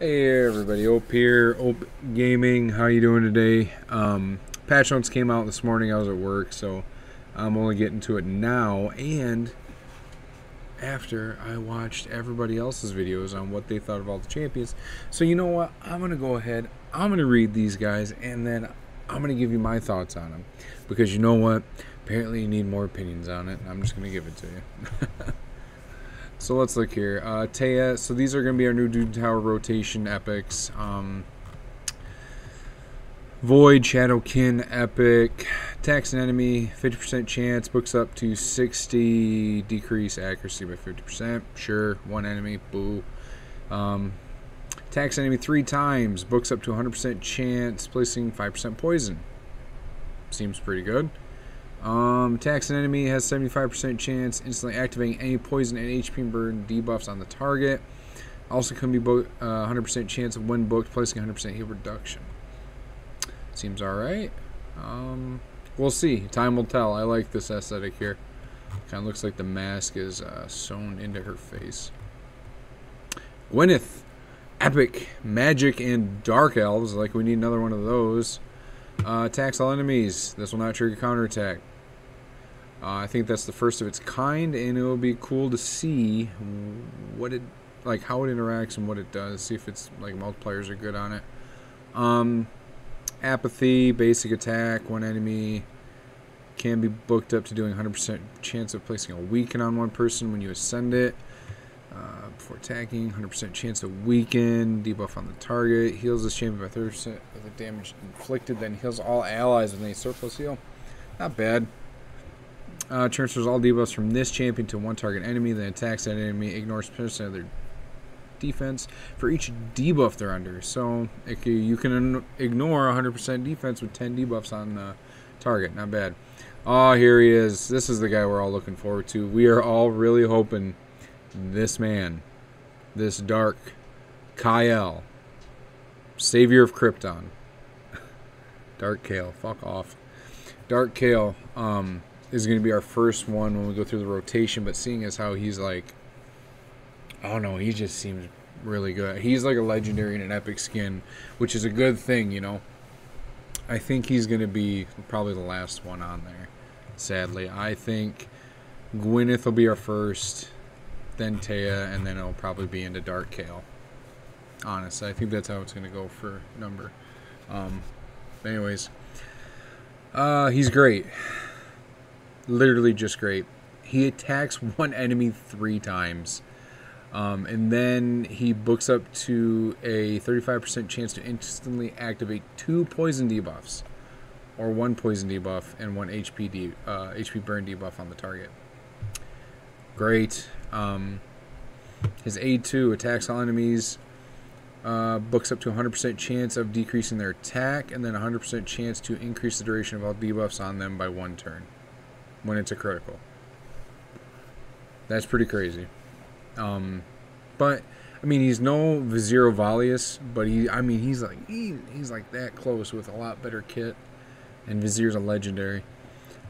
Hey everybody, Ope here, Ope Gaming. How you doing today? Patch notes came out this morning. I was at work, so I'm only getting to it now. And after I watched everybody else's videos on what they thought of all the champions, so you know what? I'm gonna go ahead. I'm gonna read these guys, and then I'm gonna give you my thoughts on them. Because you know what? Apparently, you need more opinions on it. And I'm just gonna give it to you. So let's look here. Taya. So these are going to be our new Doom Tower rotation epics. Void, Shadowkin, epic. Attacks an enemy, 50% chance. Books up to 60. Decrease accuracy by 50%. Sure. One enemy. Boo. Attacks enemy 3 times. Books up to 100% chance. Placing 5% poison. Seems pretty good. Attacks an enemy, has 75% chance, instantly activating any poison and HP burn debuffs on the target. Also can be 100% chance of when booked, placing 100% heal reduction. Seems alright. We'll see. Time will tell. I like this aesthetic here. Kind of looks like the mask is sewn into her face. Gwyneth. Epic. Magic and Dark Elves. Like we need another one of those. Attacks all enemies. This will not trigger counterattack. I think that's the first of its kind, and it will be cool to see what it, like how it interacts and what it does. See if it's like multipliers are good on it. Apathy, basic attack, one enemy can be booked up to doing 100% chance of placing a weaken on one person when you ascend it. Before attacking, 100% chance to weaken, debuff on the target, heals this champion by 30% of the damage inflicted, then heals all allies with any surplus heal. Not bad. Transfers all debuffs from this champion to one target enemy, then attacks that enemy, ignores 10% of their defense for each debuff they're under. So you can ignore 100% defense with 10 debuffs on the target. Not bad. Oh, here he is. This is the guy we're all looking forward to. We are all really hoping this man, this Dark Kael, Savior of Krypton. Dark Kael, fuck off. Dark Kael is going to be our first one when we go through the rotation, but seeing as how he's like, I don't know, he just seems really good. He's like a legendary in an epic skin, which is a good thing, you know. I think he's going to be probably the last one on there, sadly. I think Gwyneth will be our first, then Taya, and then it'll probably be into Dark Kael. Honestly, I think that's how it's going to go for number. Anyways, he's great. Literally just great. He attacks one enemy 3 times. And then he books up to a 35% chance to instantly activate 2 poison debuffs. Or 1 poison debuff and 1 HP burn debuff on the target. Great. His A2 attacks all enemies. Books up to 100% chance of decreasing their attack. And then 100% chance to increase the duration of all debuffs on them by 1 turn. When it's a critical. That's pretty crazy. But I mean, he's no Vizier Valius, but he's like that close with a lot better kit, and Vizier's a legendary.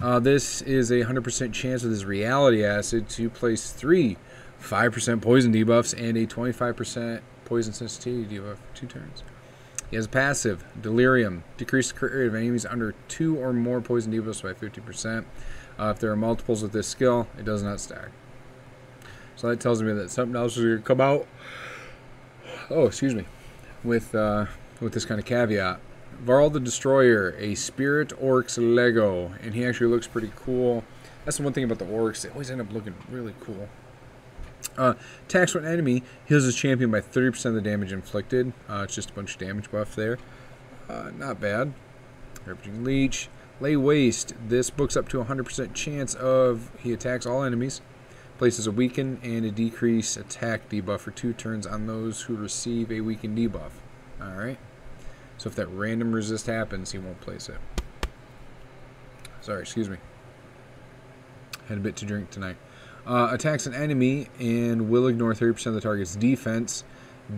This is a 100% chance with his reality acid to place 3 5% poison debuffs and a 25% poison sensitivity debuff for 2 turns. He has a passive, Delirium. Decrease the crit rate of enemies under 2 or more poison debuffs by 50%. If there are multiples with this skill, it does not stack. So that tells me that something else is going to come out. Oh, excuse me. With this kind of caveat. Varl the Destroyer, a Spirit Orcs Lego. And he actually looks pretty cool. That's the one thing about the Orcs. They always end up looking really cool. Attacks one enemy, heals his champion by 30% of the damage inflicted. It's just a bunch of damage buff there. Not bad. Ravaging Leech. Lay Waste. This books up to 100% chance of he attacks all enemies. Places a weaken and a decrease attack debuff for 2 turns on those who receive a weaken debuff. Alright. So if that random resist happens, he won't place it. Sorry, excuse me. Had a bit to drink tonight. Attacks an enemy and will ignore 30% of the target's defense.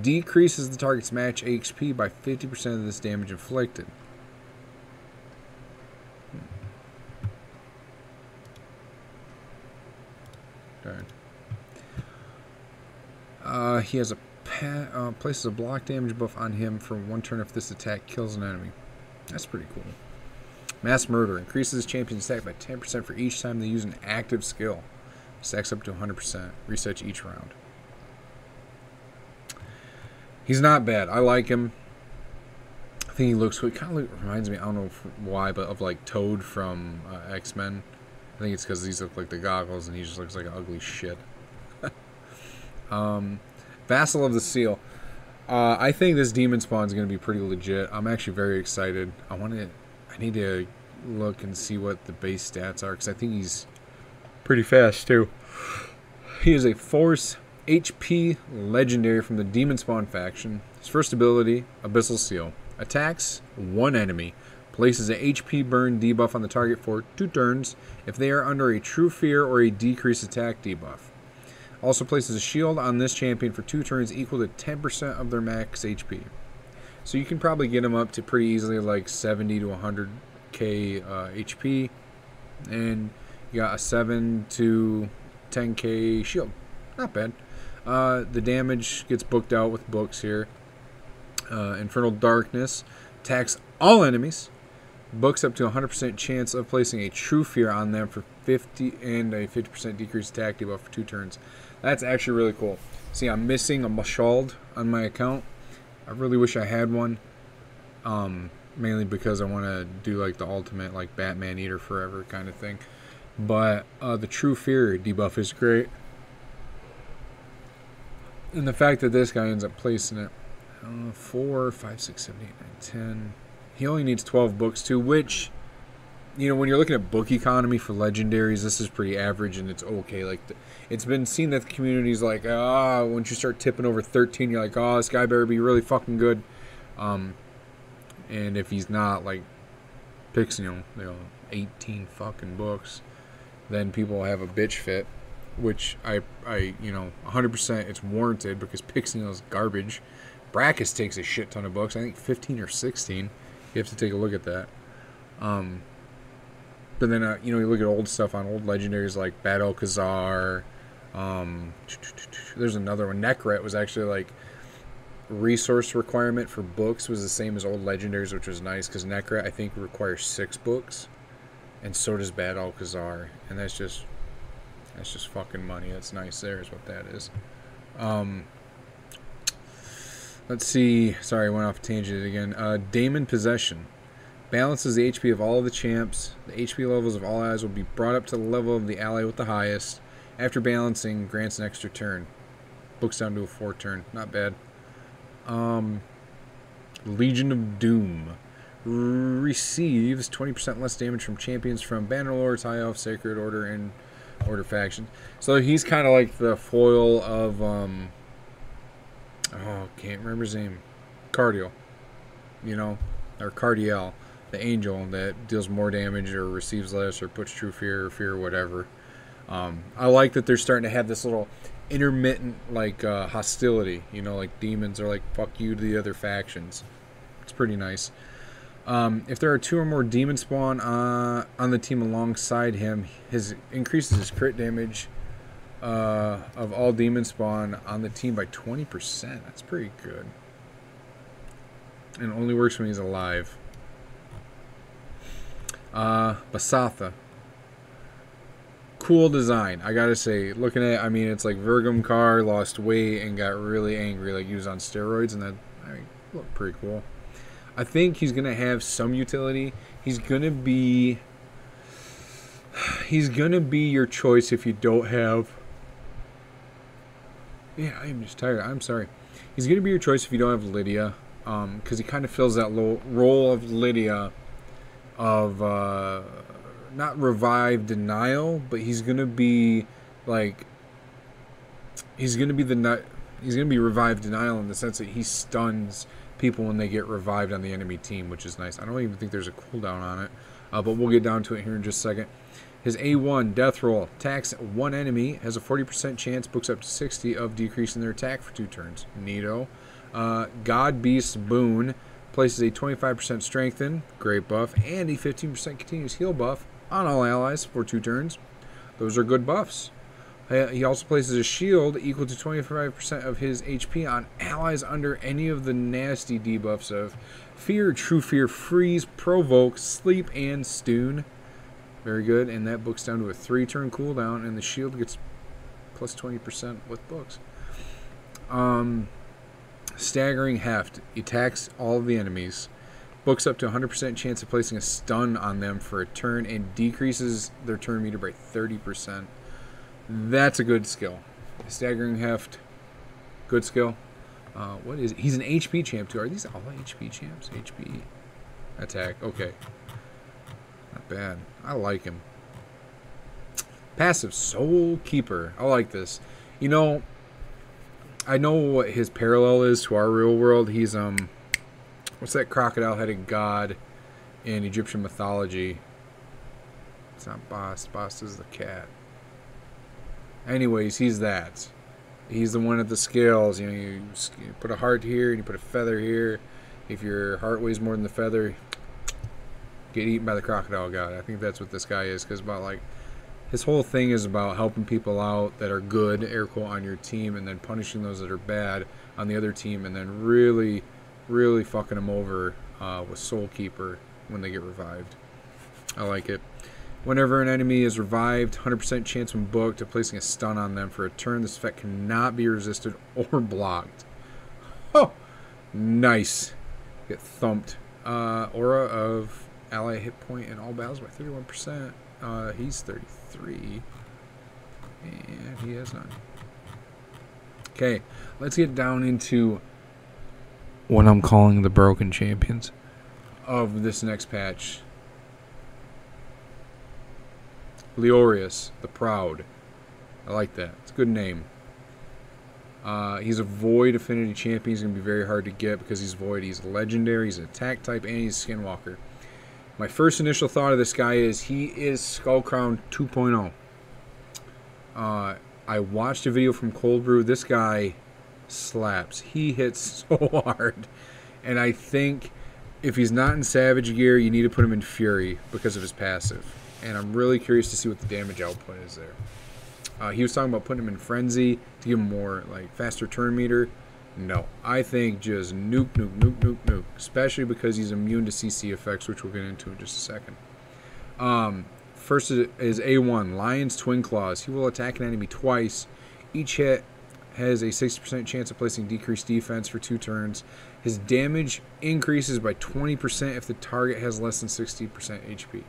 Decreases the target's match HP by 50% of this damage inflicted. He has a Places a block damage buff on him for 1 turn if this attack kills an enemy. That's pretty cool. Mass Murder. Increases champion's attack by 10% for each time they use an active skill. Stacks up to 100%. Resets each round. He's not bad. I like him. I think he looks cool. He kind of reminds me, I don't know why, but of like Toad from X-Men. I think it's because these look like the goggles and he just looks like an ugly shit. Vassal of the Seal. I think this demon spawn is going to be pretty legit. I'm actually very excited. I need to look and see what the base stats are because I think he's pretty fast too. He is a Force HP legendary from the Demon Spawn faction. His first ability, Abyssal Seal. Attacks 1 enemy. Places an HP burn debuff on the target for 2 turns if they are under a true fear or a decreased attack debuff. Also places a shield on this champion for 2 turns equal to 10% of their max HP. So you can probably get him up to pretty easily like 70 to 100k HP. And you got a 7 to 10k shield. Not bad. The damage gets booked out with books here. Infernal Darkness. Attacks all enemies. Books up to 100% chance of placing a true fear on them for 50 and a 50% decreased attack debuff for 2 turns. That's actually really cool. See, I'm missing a Mashald on my account. I really wish I had one. Mainly because I want to do like the ultimate like Batman Eater Forever kind of thing. But the True Fear debuff is great. And the fact that this guy ends up placing it 4, 5, 6, 7, 8, 9, 10. He only needs 12 books too, which, you know, when you're looking at book economy for legendaries, this is pretty average and it's okay. Like, it's been seen that the community's like, once you start tipping over 13, you're like, this guy better be really fucking good. And if he's not, like, picks, 18 fucking books, then people have a bitch fit, which I 100% it's warranted because Pixel is garbage. Brackus takes a shit ton of books. I think 15 or 16. You have to take a look at that. But then, you look at old stuff on old legendaries like Bad Alcazar. There's another one. Necret was actually like resource requirement for books was the same as old legendaries, which was nice because Necret I think requires 6 books, and so does Bad Alcazar, and that's just fucking money. That's nice. There is what that is. Let's see. Sorry, I went off tangent again. Daemon Possession. Balances the HP of all of the champs. The HP levels of all allies will be brought up to the level of the ally with the highest. After balancing, grants an extra turn. Books down to a 4 turn. Not bad. Legion of Doom. Receives 20% less damage from champions from Bannerlords, High Elf, Sacred Order, and Order factions. So he's kind of like the foil of... can't remember his name. Cardiel. Or Cardiel. The angel that deals more damage or receives less or puts true fear or whatever. I like that they're starting to have this little intermittent like hostility. Like demons are like fuck you to the other factions. It's pretty nice. If there are 2 or more demon spawn on the team alongside him, increases his crit damage of all demon spawn on the team by 20%. That's pretty good. And only works when he's alive. Basatha. Cool design, I gotta say. Looking at it, it's like Virgum Car lost weight and got really angry, like he was on steroids, and that looked pretty cool. I think he's gonna have some utility. He's gonna be your choice if you don't have. Yeah, I am just tired. I'm sorry. He's gonna be your choice if you don't have Lydia, because he kind of fills that role of Lydia, of not revive denial, but he's gonna be like he's gonna be revive denial in the sense that he stuns people when they get revived on the enemy team, which is nice. I don't even think there's a cooldown on it, but we'll get down to it here in just a second. His A1 death roll attacks 1 enemy, has a 40% chance, books up to 60 of decreasing their attack for 2 turns. Neato. God Beast Boon places a 25% strengthen, great buff, and a 15% continuous heal buff on all allies for 2 turns. Those are good buffs. He also places a shield equal to 25% of his HP on allies under any of the nasty debuffs of Fear, True Fear, Freeze, Provoke, Sleep, and Stun. Very good, and that book's down to a 3-turn cooldown, and the shield gets plus 20% with books. Staggering Heft attacks all of the enemies. Books up to 100% chance of placing a stun on them for a turn and decreases their turn meter by 30%. That's a good skill. Staggering Heft, good skill. What is it? He's an HP champ too. Are these all HP champs? HP attack. Okay. Not bad. I like him. Passive Soul Keeper. I like this. You know, I know what his parallel is to our real world. He's what's that crocodile-headed god in Egyptian mythology? It's not Bast. Bast is the cat. Anyways, he's that. He's the one at the scales. You know, you put a heart here and you put a feather here. If your heart weighs more than the feather, get eaten by the crocodile god. I think that's what this guy is, because about like his whole thing is about helping people out that are good, air quote, on your team, and then punishing those that are bad on the other team, and then really, really fucking them over with Soul Keeper when they get revived. I like it. Whenever an enemy is revived, 100% chance when booked of placing a stun on them for a turn. This effect cannot be resisted or blocked. Oh, nice. Get thumped. Aura of ally hit point in all battles by 31%. He's 33. And he has none. Okay, let's get down into what I'm calling the broken champions of this next patch. Leorius, the Proud. I like that. It's a good name. He's a Void Affinity champion. He's going to be very hard to get because he's Void. He's legendary. He's an attack type, and he's a Skinwalker. My first initial thought of this guy is he is Skullcrown 2.0. I watched a video from Cold Brew. This guy slaps. He hits so hard. And I think if he's not in Savage Gear, you need to put him in Fury because of his passive. And I'm really curious to see what the damage output is there. He was talking about putting him in Frenzy to give him more, like, faster turn meter. No. I think just nuke, nuke, nuke, nuke, nuke. Especially because he's immune to CC effects, which we'll get into in just a second. First is A1, Lion's Twin Claws. He will attack an enemy twice. Each hit has a 60% chance of placing decreased defense for 2 turns. His damage increases by 20% if the target has less than 60% HP.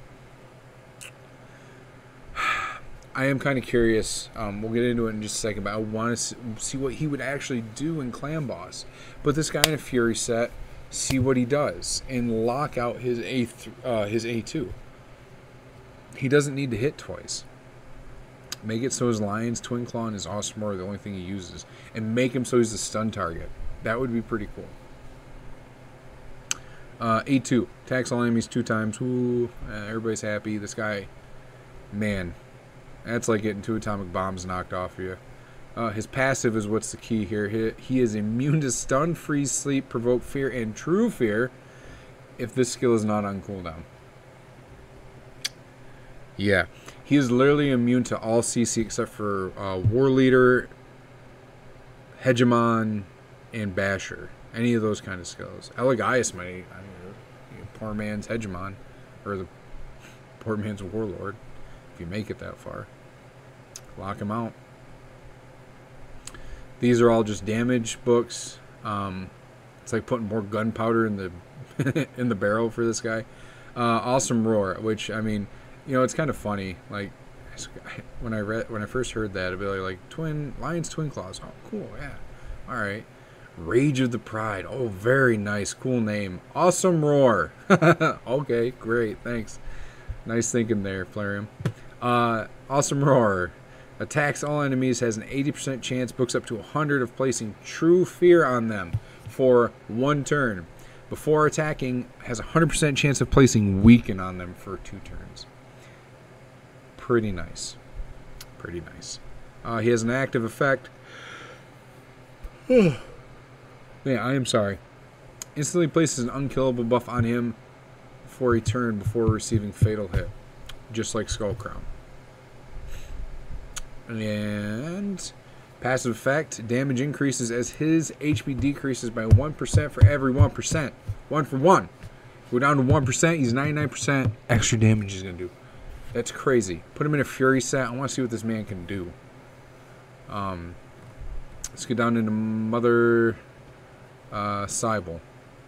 I am kind of curious. We'll get into it in just a second, but I want to see what he would actually do in Clan Boss. Put this guy in a Fury set, see what he does, and lock out his A2. He doesn't need to hit twice. Make it so his Lion's Twin Claw and his Awesome Roar are the only thing he uses, and make him so he's a stun target. That would be pretty cool. A2 attacks all enemies 2 times. Ooh, everybody's happy. This guy, man. That's like getting 2 atomic bombs knocked off of you. His passive is what's the key here. He is immune to Stun, Freeze, Sleep, Provoke Fear, and True Fear if this skill is not on cooldown. Yeah. He is literally immune to all CC except for War Leader, Hegemon, and Basher. Any of those kind of skills. Elegias might, I don't know, poor man's Hegemon. Or the poor man's Warlord. If you make it that far. Lock him out. These are all just damage books. It's like putting more gunpowder in the in the barrel for this guy. Awesome Roar, which, I mean, you know, it's kind of funny. Like when I first heard that, it'd be like Lion's Twin Claws. Oh, cool, yeah. All right. Rage of the Pride. Oh, very nice, cool name. Awesome Roar. Okay, great, thanks. Nice thinking there, Flareum. Awesome Roar. Attacks all enemies, has an 80% chance, books up to 100 of placing True Fear on them for 1 turn. Before attacking, has a 100% chance of placing Weaken on them for 2 turns. Pretty nice. Pretty nice. He has an active effect. Yeah, I am sorry. Instantly places an unkillable buff on him for a turn before receiving Fatal Hit. Just like Skullcrown. And passive effect, damage increases as his HP decreases by 1% for every 1%. 1 for 1. Go down to 1%, he's 99% extra damage he's going to do. That's crazy. Put him in a Fury set. I want to see what this man can do. Let's get down into Mother Cybele,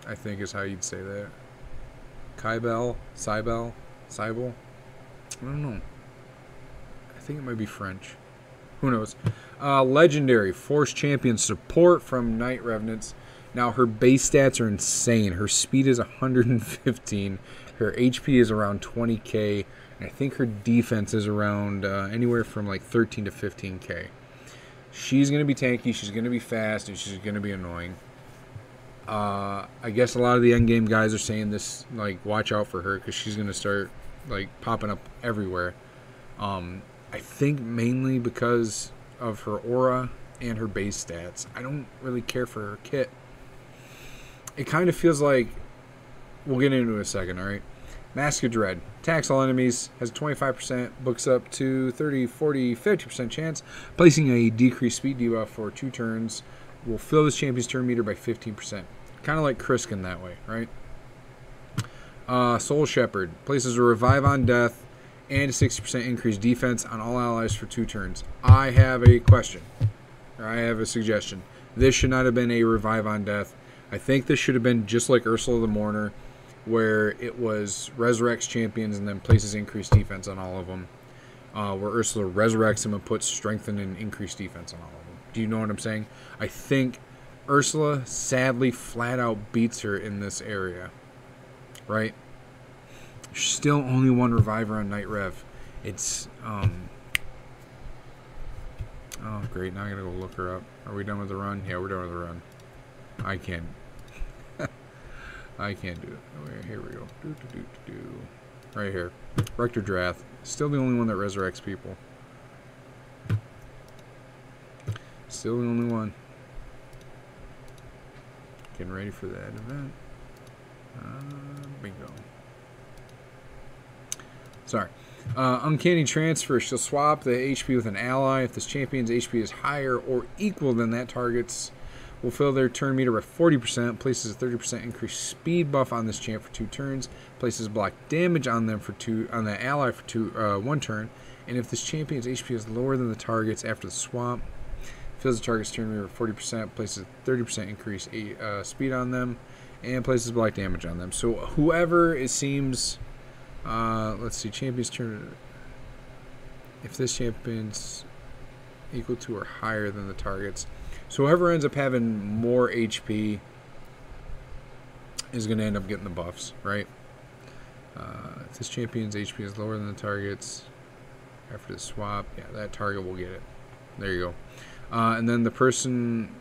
I think is how you'd say that. Cybele? Cybele? Cybele? I don't know. I think it might be French. Who knows? Legendary Force Champion support from Night Revenants. Now, her base stats are insane. Her speed is 115. Her HP is around 20k. And I think her defense is around anywhere from like 13 to 15k. She's going to be tanky. She's going to be fast. And she's going to be annoying. I guess a lot of the endgame guys are saying this, like, watch out for her because she's going to start, like, popping up everywhere. I think mainly because of her aura and her base stats. I don't really care for her kit. It kind of feels like, we'll get into it in a second, alright? Mask of Dread. Attacks all enemies, has a 25%, books up to 30, 40, 50% chance. Placing a decreased speed debuff for 2 turns will fill this champion's turn meter by 15%. Kind of like Kriskin that way, right? Soul Shepherd. Places a revive on death and a 60% increased defense on all allies for 2 turns. I have a question. Or I have a suggestion. This should not have been a revive on death. I think this should have been just like Ursula the Mourner, where it was resurrects champions and then places increased defense on all of them. Where Ursula resurrects them and puts strengthen and increased defense on all of them. Do you know what I'm saying? I think Ursula sadly flat out beats her in this area. Right? Still only one reviver on Night Rev. It's, oh, great. Now I gotta go look her up. Are we done with the run? Yeah, we're done with the run. I can't. I can't do it. Oh, here we go. Right here. Rector Drath. Still the only one that resurrects people. Still the only one. Getting ready for that event. Bingo. Sorry. Uncanny Transfer. She'll swap the HP with an ally. If this champion's HP is higher or equal than that target's, will fill their turn meter by 40%. Places a 30% increased speed buff on this champ for 2 turns. Places block damage on them for on the ally for 1 turn. And if this champion's HP is lower than the target's after the swap, fills the target's turn meter by 40%. Places a 30% increased speed on them, and places block damage on them. So whoever it seems. Let's see, champion's turn. If this champion's equal to or higher than the target's, so whoever ends up having more HP is going to end up getting the buffs, right? If this champion's HP is lower than the target's after the swap, yeah, that target will get it. There you go. And then the person,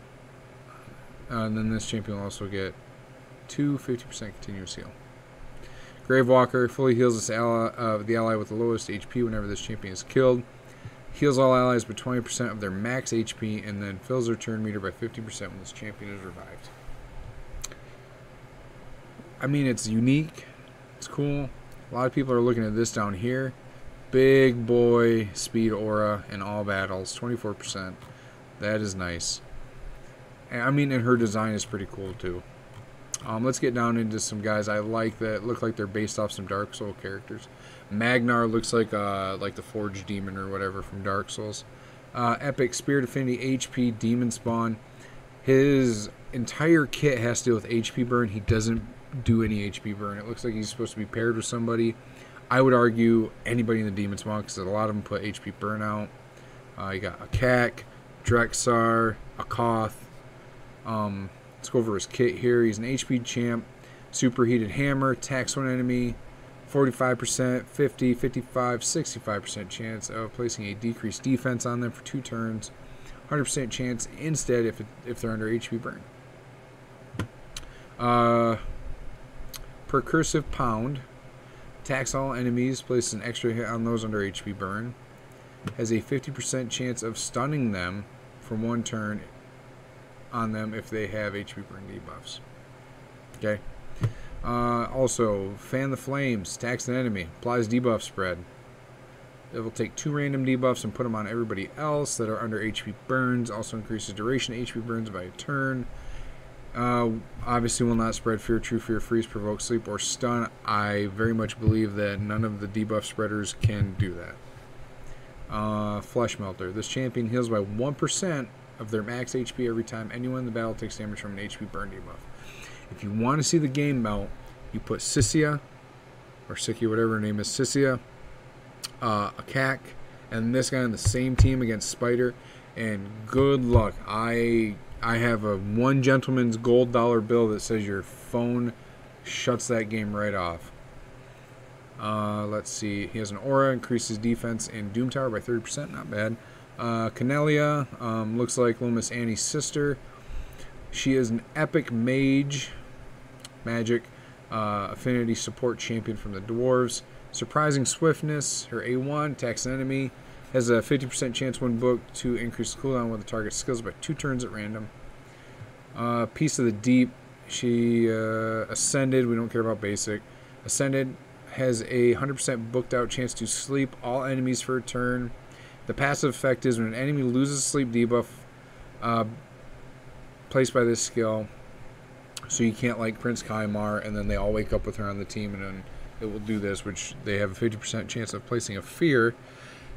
and then this champion will also get 2 50% continuous heal. Gravewalker fully heals this the ally with the lowest HP whenever this champion is killed. Heals all allies by 20% of their max HP, and then fills their turn meter by 50% when this champion is revived. I mean, it's unique. It's cool. A lot of people are looking at this down here. Big boy speed aura in all battles. 24%. That is nice. I mean, and her design is pretty cool, too. Let's get down into some guys I like that look like they're based off some Dark Souls characters. Magnar looks like the Forged Demon or whatever from Dark Souls. Epic Spirit Affinity HP Demon Spawn. His entire kit has to deal with HP burn. He doesn't do any HP burn. It looks like he's supposed to be paired with somebody. I would argue anybody in the Demon Spawn, because a lot of them put HP burn out. You got a Kak, Drexar, a Koth. Let's go over his kit here. He's an HP champ. Superheated Hammer. Attacks one enemy. 45%, 50, 55, 65% chance of placing a decreased defense on them for 2 turns. 100% chance instead if they're under HP burn. Percussive Pound. Attacks all enemies. Places an extra hit on those under HP burn. Has a 50% chance of stunning them for 1 turn on them if they have HP burn debuffs. Okay. Also, Fan the Flames. Attacks an enemy. Applies debuff spread. It will take 2 random debuffs and put them on everybody else that are under HP burns. Also increases duration of HP burns by a turn. Obviously will not spread fear, true fear, freeze, provoke, sleep, or stun. I very much believe that none of the debuff spreaders can do that. Flesh Melter. This champion heals by 1% of their max HP every time anyone in the battle takes damage from an HP burn debuff. If you want to see the game melt, you put Sissia, or Siki, whatever her name is, Sissia, a Cac, and this guy on the same team against Spider, and good luck. I have a one gentleman's gold dollar bill that says your phone shuts that game right off. Let's see. He has an aura, increases defense and Doom Tower by 30%. Not bad. Canelia looks like Little Miss Annie's sister. She is an epic magic affinity support champion from the dwarves. Surprising swiftness. Her A1 attacks an enemy. Has a 50% chance when booked to increase the cooldown with the target skills by 2 turns at random. Piece of the Deep. She Ascended. We don't care about basic. Ascended has a 100% booked out chance to sleep all enemies for a turn. The passive effect is when an enemy loses a sleep debuff placed by this skill. So you can't like Prince Kaimar and then they all wake up with her on the team and then it will do this, which they have a 50% chance of placing a fear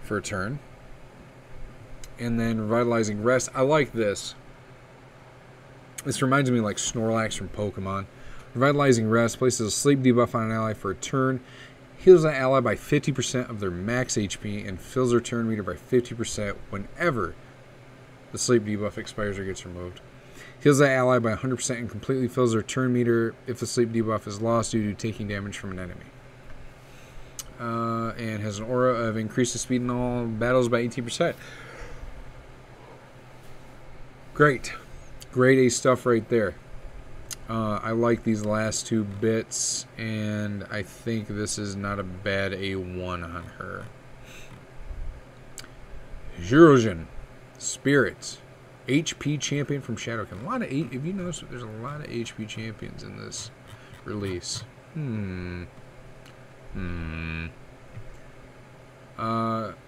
for a turn. And then Revitalizing Rest. I like this. This reminds me like Snorlax from Pokemon. Revitalizing Rest places a sleep debuff on an ally for a turn, heals an ally by 50% of their max HP, and fills their turn meter by 50% whenever the sleep debuff expires or gets removed. Heals that ally by 100% and completely fills their turn meter if the sleep debuff is lost due to taking damage from an enemy. And has an aura of increases speed in all battles by 18%. Great. Grade A stuff right there. I like these last 2 bits, and I think this is not a bad A1 on her. Zhirojin. Spirit. HP champion from Shadowkin. A lot of if you notice, there's a lot of HP champions in this release.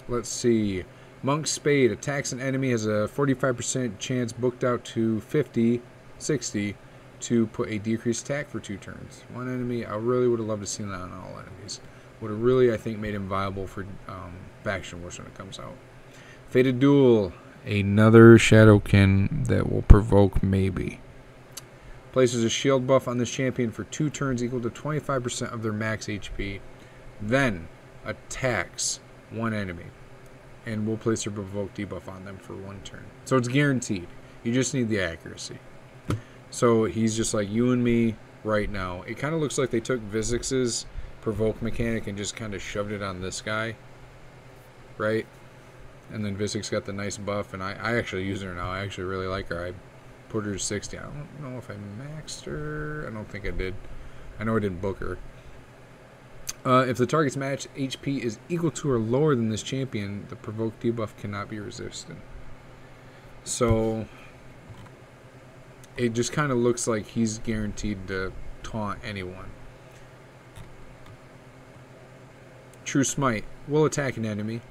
Let's see. Monk Spade attacks an enemy, has a 45% chance booked out to 60 to put a decreased attack for 2 turns. One enemy. I really would have loved to see that on all enemies. Would have really, I think, made him viable for Faction Wars when it comes out. Fated Duel. Another Shadowkin that will provoke maybe. Places a shield buff on this champion for 2 turns equal to 25% of their max HP. Then attacks one enemy. And we'll place a provoke debuff on them for 1 turn. So it's guaranteed. You just need the accuracy. So he's just like you and me right now. It kind of looks like they took Vizix's provoke mechanic and just kind of shoved it on this guy. Right? And then Vizix got the nice buff, and I actually use her now. I actually really like her. I put her to 60. I don't know if I maxed her. I don't think I did. I know I didn't book her. If the target's match HP is equal to or lower than this champion, the provoke debuff cannot be resisted. So it just kind of looks like he's guaranteed to taunt anyone. True Smite will attack an enemy.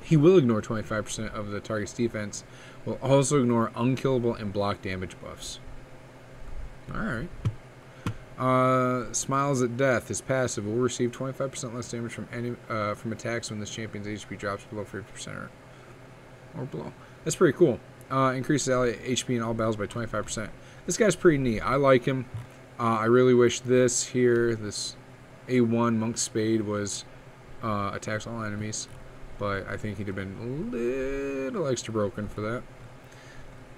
He will ignore 25% of the target's defense. Will also ignore unkillable and block damage buffs. Alright. Smiles at Death. His passive will receive 25% less damage from attacks when this champion's HP drops below 50% or below. That's pretty cool. Increases ally HP in all battles by 25%. This guy's pretty neat. I like him. I really wish this here, this A1 Monk Spade was attacks all enemies. But I think he'd have been a little extra broken for that.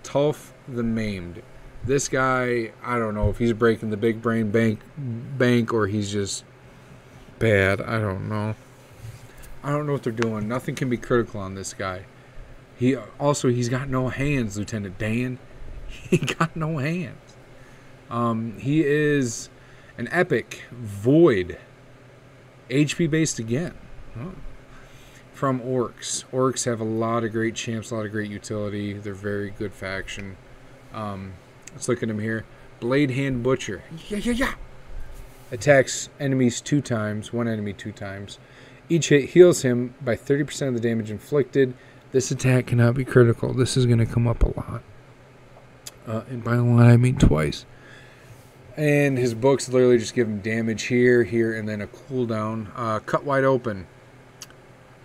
Tulf the Maimed. This guy, I don't know if he's breaking the big brain bank or he's just bad. I don't know. I don't know what they're doing. Nothing can be critical on this guy. He's got no hands, Lieutenant Dan. He got no hands. He is an epic void. HP based again. Oh. From Orcs. Orcs have a lot of great champs, a lot of great utility. They're very good faction. Let's look at him here. Blade Hand Butcher. Yeah. Attacks enemies 2 times. One enemy 2 times. Each hit heals him by 30% of the damage inflicted. This attack cannot be critical. This is going to come up a lot. And by a lot, I mean twice. And his books literally just give him damage here, here, and then a cooldown. Cut Wide Open.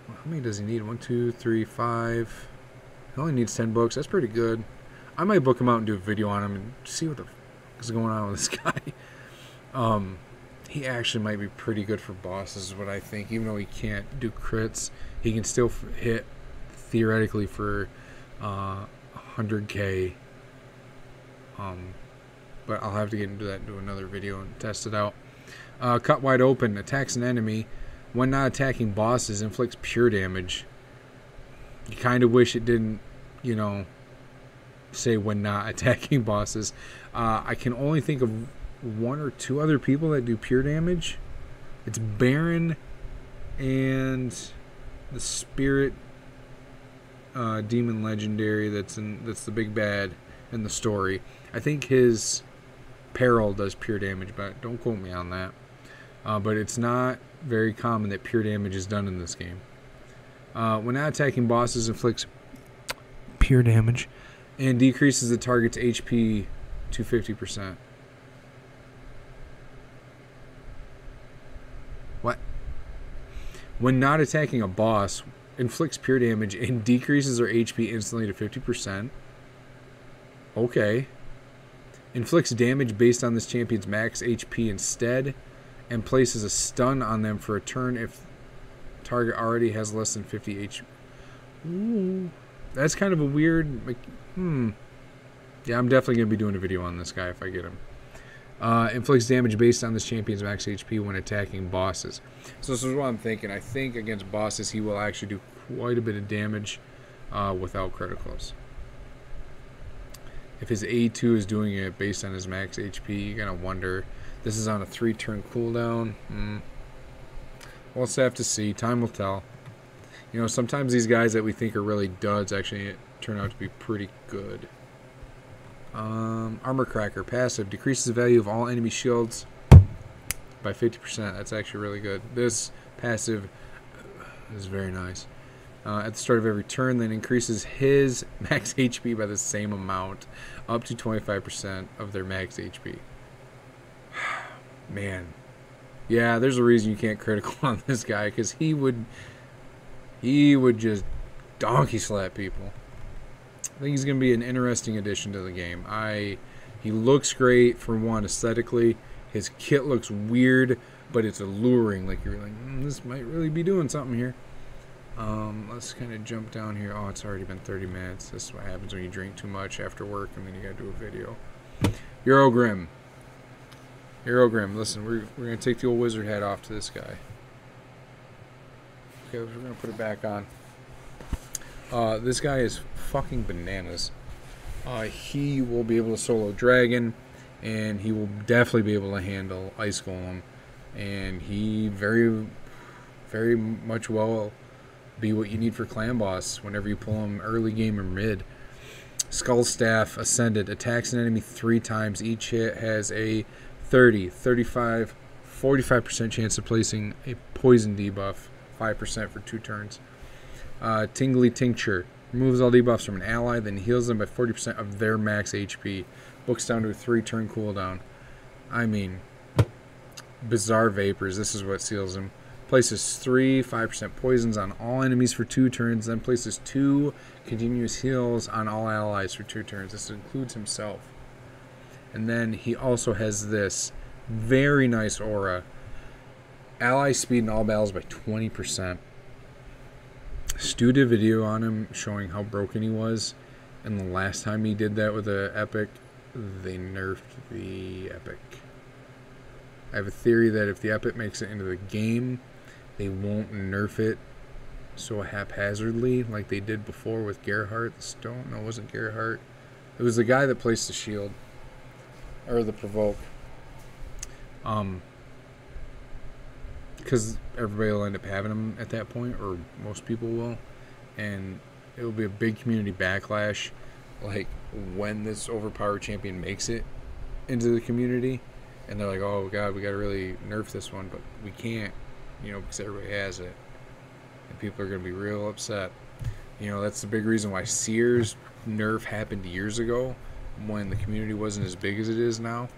How many does he need? 1, 2, 3, 5. He only needs 10 books. That's pretty good. I might book him out and do a video on him and see what the fuck is going on with this guy. He actually might be pretty good for bosses, is what I think. Even though he can't do crits, he can still hit theoretically for 100k. But I'll have to get into that and do another video and test it out. Cut Wide Open. Attacks an enemy. When not attacking bosses, inflicts pure damage. You kind of wish it didn't, you know, say when not attacking bosses. I can only think of 1 or 2 other people that do pure damage. It's Baron and the Spirit Demon Legendary that's the big bad in the story. I think his Peril does pure damage, but don't quote me on that. But it's not very common that pure damage is done in this game. When not attacking bosses, inflicts pure damage and decreases the target's HP to 50%. What? When not attacking a boss, inflicts pure damage and decreases their HP instantly to 50%. Okay. Inflicts damage based on this champion's max HP instead, and places a stun on them for a turn if target already has less than 50 HP. Ooh. That's kind of a weird... Like, Yeah, I'm definitely going to be doing a video on this guy if I get him. Inflicts damage based on this champion's max HP when attacking bosses. So this is what I'm thinking. I think against bosses he will actually do quite a bit of damage without criticals. If his A2 is doing it based on his max HP, you're going to wonder. This is on a 3-turn cooldown. We'll just have to see. Time will tell. You know, sometimes these guys that we think are really duds actually turn out to be pretty good. Armor Cracker. Passive. Decreases the value of all enemy shields by 50%. That's actually really good. This passive is very nice. At the start of every turn, then increases his max HP by the same amount, up to 25% of their max HP. Man. Yeah, there's a reason you can't critical on this guy, because he would just donkey slap people. I think he's going to be an interesting addition to the game. He looks great, for one, aesthetically. His kit looks weird, but it's alluring. Like, you're like, this might really be doing something here. Let's kind of jump down here. Oh, it's already been 30 minutes. This is what happens when you drink too much after work and then you gotta do a video. Eurogrim. Eurogrim, listen, we're gonna take the old wizard hat off to this guy. Okay, we're gonna put it back on. This guy is fucking bananas. He will be able to solo dragon, and he will definitely be able to handle ice golem, and he very, very much will be what you need for clan boss whenever you pull him early game or mid. Skull Staff Ascended. Attacks an enemy 3 times. Each hit has a 30, 35, 45% chance of placing a poison debuff. 5% for 2 turns. Tingly Tincture. Removes all debuffs from an ally, then heals them by 40% of their max HP. Books down to a 3-turn cooldown. I mean, Bizarre Vapors. This is what seals him. Places 3 5% poisons on all enemies for 2 turns, then places 2 continuous heals on all allies for 2 turns. This includes himself. And then he also has this very nice aura. Ally speed in all battles by 20%. Stu did a video on him showing how broken he was, and the last time he did that with an epic, they nerfed the epic. I have a theory that if the epic makes it into the game, they won't nerf it so haphazardly like they did before with Gerhardt the Stone. No, it wasn't Gerhardt. It was the guy that placed the shield. Or the provoke. Because everybody will end up having them at that point, or most people will. And it will be a big community backlash, like, when this overpowered champion makes it into the community. And they're like, oh god, we gotta really nerf this one, but we can't, you know, because everybody has it. and people are going to be real upset. You know, that's the big reason why Sears nerf happened years ago when the community wasn't as big as it is now.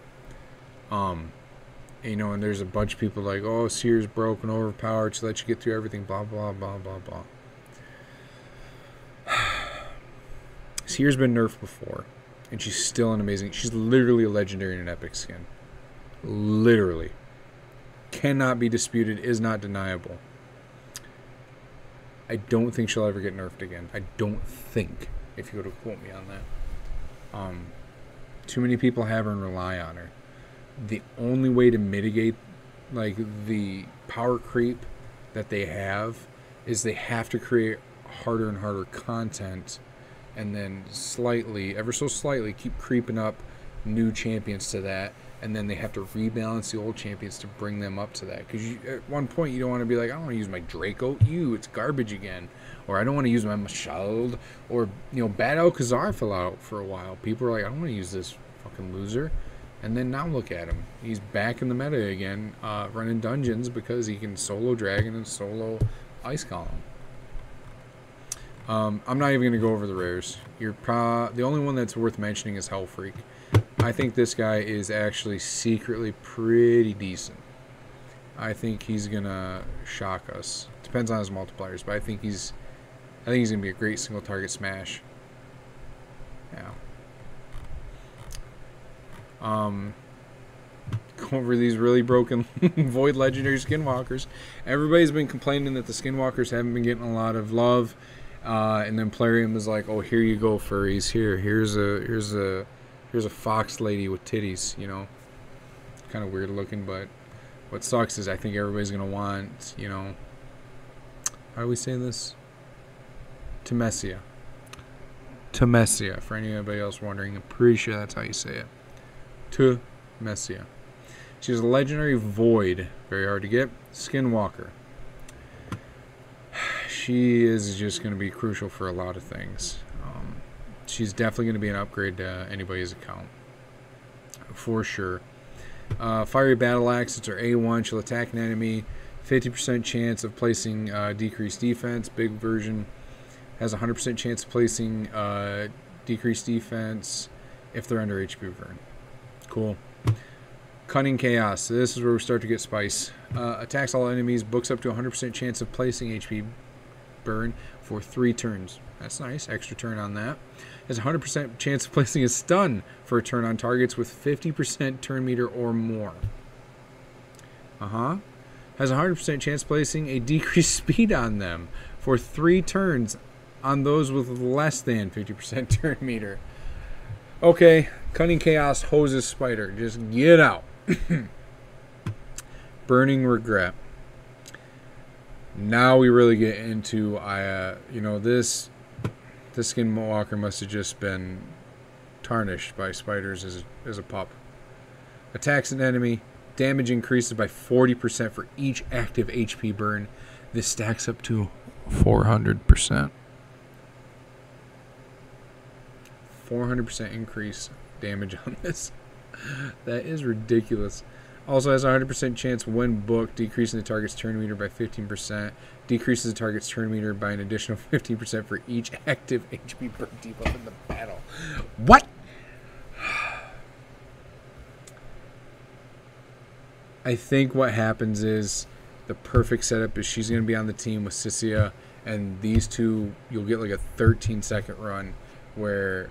You know, and there's a bunch of people like, oh, Sears broken, overpowered to let you get through everything, blah, blah, blah, blah, blah. Sears been nerfed before, and she's still an amazing... She's literally a legendary and an epic skin. Literally. Cannot be disputed, is not deniable. I don't think she'll ever get nerfed again. I don't think, if you were to quote me on that. Too many people have her and rely on her. The only way to mitigate like the power creep that they have is they have to create harder and harder content, and then slightly, ever so slightly, keep creeping up new champions to that, and then they have to rebalance the old champions to bring them up to that. Because at one point you don't want to be like, I don't want to use my Draco, it's garbage again, or I don't want to use my Mashald, or Bad Alcazar fell out for a while. People are like, I don't want to use this fucking loser. And then now look at him. He's back in the meta again, running dungeons because he can solo Dragon and solo Ice Golem. I'm not even going to go over the rares. The only one that's worth mentioning is Hellfreak. I think this guy is actually secretly pretty decent. I think he's going to shock us. Depends on his multipliers, but I think he's going to be a great single target smash. Yeah. Go over these really broken Void Legendary Skinwalkers. Everybody's been complaining that the Skinwalkers haven't been getting a lot of love, and then Plarium is like, "Oh, here you go, furries. Here's a fox lady with titties." You know, kind of weird looking, but what sucks is I think everybody's gonna want, how are we saying this? Temesia. For anybody else wondering, I'm pretty sure that's how you say it. Temesia. She's a legendary void, very hard to get. Skinwalker. She is just going to be crucial for a lot of things. She's definitely going to be an upgrade to anybody's account, for sure. Fiery Battle Axe, it's her A1. She'll attack an enemy. 50% chance of placing decreased defense. Big version has a 100% chance of placing decreased defense if they're under HP burn. Cool. Cunning Chaos. So this is where we start to get spice. Attacks all enemies. Books up to 100% chance of placing HP burn for 3 turns. That's nice. Extra turn on that. Has a 100% chance of placing a stun for a turn on targets with 50% turn meter or more. Has a 100% chance of placing a decreased speed on them for 3 turns on those with less than 50% turn meter. Okay, Cunning Chaos hoses Spider. Just get out. Burning Regret. Now we really get into, this Skinwalker must have just been tarnished by spiders as a pup. Attacks an enemy. Damage increases by 40% for each active HP burn. This stacks up to 400%. 400% increase damage on this. That is ridiculous. Also has a 100% chance when booked, decreasing the target's turn meter by 15%. Decreases the target's turn meter by an additional 15% for each active HP burn debuff in the battle. What? I think what happens is the perfect setup is she's going to be on the team with Sissia, and these two, you'll get like a 13-second run where,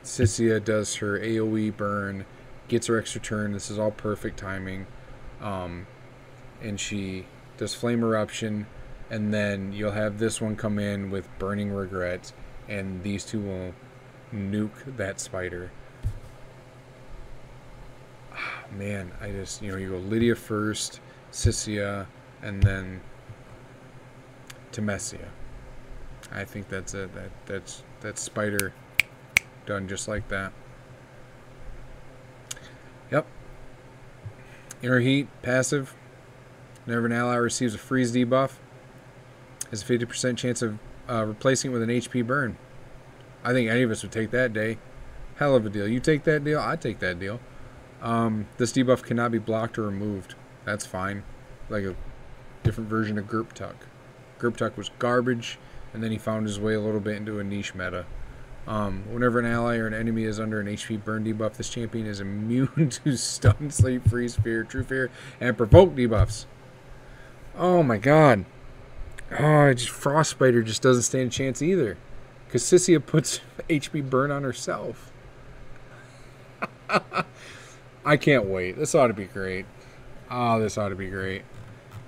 Sissia does her AoE burn, gets her extra turn. This is all perfect timing. And she does Flame Eruption, and then you'll have this one come in with Burning Regret, and these two will nuke that spider. Man, I just, you go Lydia first, Sissia, and then Temesia. I think that's it. That's spider done just like that. Yep. Inner Heat, passive. Whenever an ally receives a freeze debuff, has a 50% chance of replacing it with an HP burn. I think any of us would take that day. Hell of a deal. You take that deal? I'd take that deal. This debuff cannot be blocked or removed. That's fine. Like different version of Group Tuck. Group Tuck was garbage, and then he found his way a little bit into a niche meta. Whenever an ally or an enemy is under an HP burn debuff, this champion is immune to stun, sleep, freeze, fear, true fear, and provoke debuffs. Oh my god. Oh, Frostbiter just doesn't stand a chance either. Because Sissia puts HP burn on herself. I can't wait. This ought to be great. Oh, this ought to be great.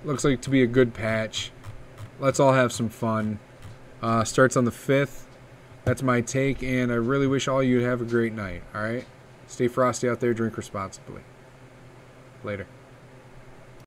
Looks like to be a good patch. Let's all have some fun. Starts on the 5th. That's my take, and I really wish all of you would have a great night, alright? Stay frosty out there, drink responsibly. Later.